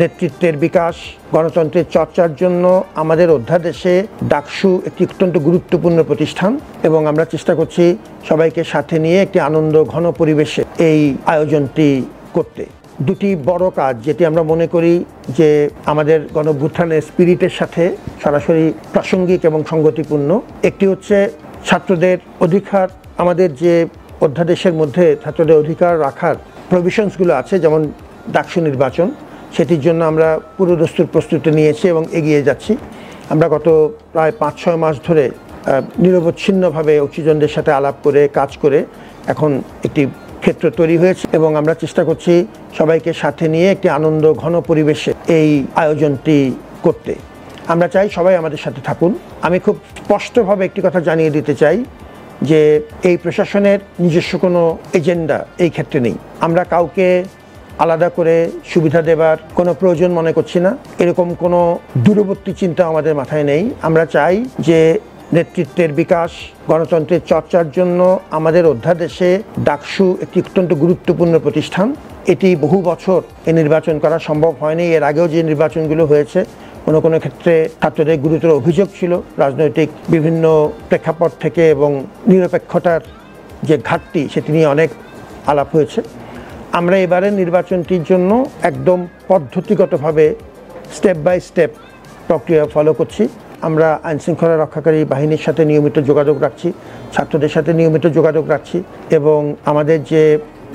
নেতৃত্বের বিকাশ, গণতন্ত্রের চর্চার জন্য আমাদের অধ্যাদেশে ডাকসু একটি অত্যন্ত গুরুত্বপূর্ণ প্রতিষ্ঠান এবং আমরা চেষ্টা করছি সবাইকে সাথে নিয়ে একটি আনন্দ ঘন পরিবেশে এই আয়োজনটি করতে। দুটি বড় কাজ যেটি আমরা মনে করি যে আমাদের গণঅভ্যুত্থানের স্পিরিটের সাথে সরাসরি প্রাসঙ্গিক এবং সঙ্গতিপূর্ণ। একটি হচ্ছে ছাত্রদের অধিকার, আমাদের যে অধ্যাদেশের মধ্যে ছাত্রদের অধিকার রাখার প্রভিশনসগুলো আছে, যেমন ডাকসু নির্বাচন, সেটির জন্য আমরা পুরোদস্তুর প্রস্তুতি নিয়েছি এবং এগিয়ে যাচ্ছি। আমরা গত প্রায় 5-6 মাস ধরে নিরবচ্ছিন্নভাবে অংশীজনদের সাথে আলাপ করে কাজ করে এখন একটি ক্ষেত্র তৈরি হয়েছে এবং আমরা চেষ্টা করছি সবাইকে সাথে নিয়ে একটি আনন্দ ঘন পরিবেশে এই আয়োজনটি করতে। আমরা চাই সবাই আমাদের সাথে থাকুন। আমি খুব স্পষ্টভাবে একটি কথা জানিয়ে দিতে চাই যে এই প্রশাসনের নিজস্ব কোনো এজেন্ডা এই ক্ষেত্রে নেই। আমরা কাউকে আলাদা করে সুবিধা দেবার কোনো প্রয়োজন মনে করছি না, এরকম কোনো দূরবর্তী চিন্তা আমাদের মাথায় নেই। আমরা চাই যে নেতৃত্বের বিকাশ, গণতন্ত্রের চর্চার জন্য আমাদের অধ্যাদেশে ডাকসু একটি অত্যন্ত গুরুত্বপূর্ণ প্রতিষ্ঠান। এটি বহু বছর নির্বাচন করা সম্ভব হয়নি। এর আগেও যে নির্বাচনগুলো হয়েছে কোনো কোনো ক্ষেত্রে ছাত্রদের গুরুতর অভিযোগ ছিল রাজনৈতিক বিভিন্ন প্রেক্ষাপট থেকে এবং নিরপেক্ষতার যে ঘাটতি সেটি নিয়ে অনেক আলাপ হয়েছে। আমরা এবারের নির্বাচনটির জন্য একদম পদ্ধতিগতভাবে স্টেপ বাই স্টেপ প্রক্রিয়া ফলো করছি। আমরা আইনশৃঙ্খলা রক্ষাকারী বাহিনীর সাথে নিয়মিত যোগাযোগ রাখছি, ছাত্রদের সাথে নিয়মিত যোগাযোগ রাখছি এবং আমাদের যে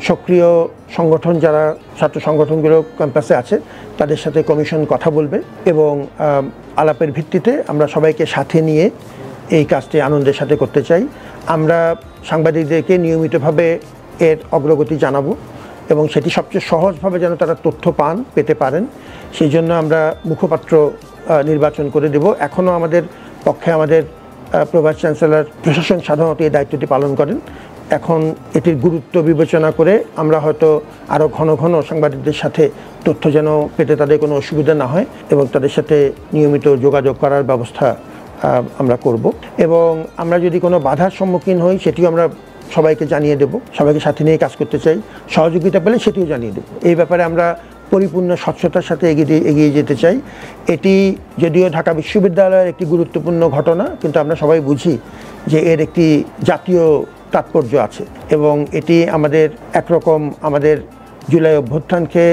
সক্রিয় সংগঠন যারা ছাত্র সংগঠনগুলো ক্যাম্পাসে আছে তাদের সাথে কমিশন কথা বলবে এবং আলাপের ভিত্তিতে আমরা সবাইকে সাথে নিয়ে এই কাজটি আনন্দের সাথে করতে চাই। আমরা সাংবাদিকদেরকে নিয়মিতভাবে এর অগ্রগতি জানাবো এবং সেটি সবচেয়ে সহজভাবে যেন তারা তথ্য পেতে পারেন, সেই জন্য আমরা মুখপাত্র নির্বাচন করে দেব। এখনও আমাদের পক্ষে আমাদের প্রভাস চ্যান্সেলর প্রশাসন সাধারণত এই দায়িত্বটি পালন করেন। এখন এটির গুরুত্ব বিবেচনা করে আমরা হয়তো আরও ঘন ঘন সাংবাদিকদের সাথে তথ্য যেন পেতে তাদের কোনো অসুবিধা না হয় এবং তাদের সাথে নিয়মিত যোগাযোগ করার ব্যবস্থা আমরা করব এবং আমরা যদি কোনো বাধার সম্মুখীন হই সেটিও আমরা সবাইকে জানিয়ে দেব। সবাইকে সাথে নিয়ে কাজ করতে চাই, সহযোগিতা পেলে সেটিও জানিয়ে দেব। এই ব্যাপারে আমরা পরিপূর্ণ স্বচ্ছতার সাথে এগিয়ে যেতে চাই। এটি যদিও ঢাকা বিশ্ববিদ্যালয়ের একটি গুরুত্বপূর্ণ ঘটনা, কিন্তু আমরা সবাই বুঝি যে এর একটি জাতীয় তাৎপর্য আছে এবং এটি আমাদের একরকম আমাদের জুলাই অভ্যুত্থানকে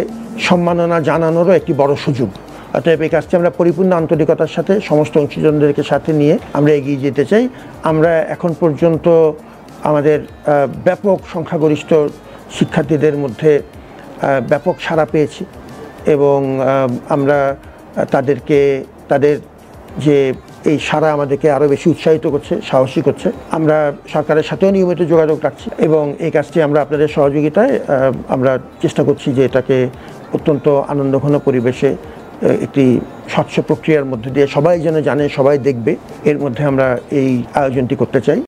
সম্মাননা জানানোরও একটি বড় সুযোগ। অতএব এই কাজটি আমরা পরিপূর্ণ আন্তরিকতার সাথে সমস্ত অংশীজনদেরকে সাথে নিয়ে আমরা এগিয়ে যেতে চাই। আমরা এখন পর্যন্ত আমাদের ব্যাপক সংখ্যাগরিষ্ঠ শিক্ষার্থীদের মধ্যে ব্যাপক সাড়া পেয়েছি এবং আমরা তাদের যে এই সাড়া আমাদেরকে আরও বেশি উৎসাহিত করছে, সাহসী করছে। আমরা সরকারের সাথেও নিয়মিত যোগাযোগ রাখছি এবং এই কাজটি আমরা আপনাদের সহযোগিতায় আমরা চেষ্টা করছি যে এটাকে অত্যন্ত আনন্দঘন পরিবেশে একটি স্বচ্ছ প্রক্রিয়ার মধ্যে দিয়ে সবাই যেন জানে, সবাই দেখবে, এর মধ্যে আমরা এই আয়োজনটি করতে চাই।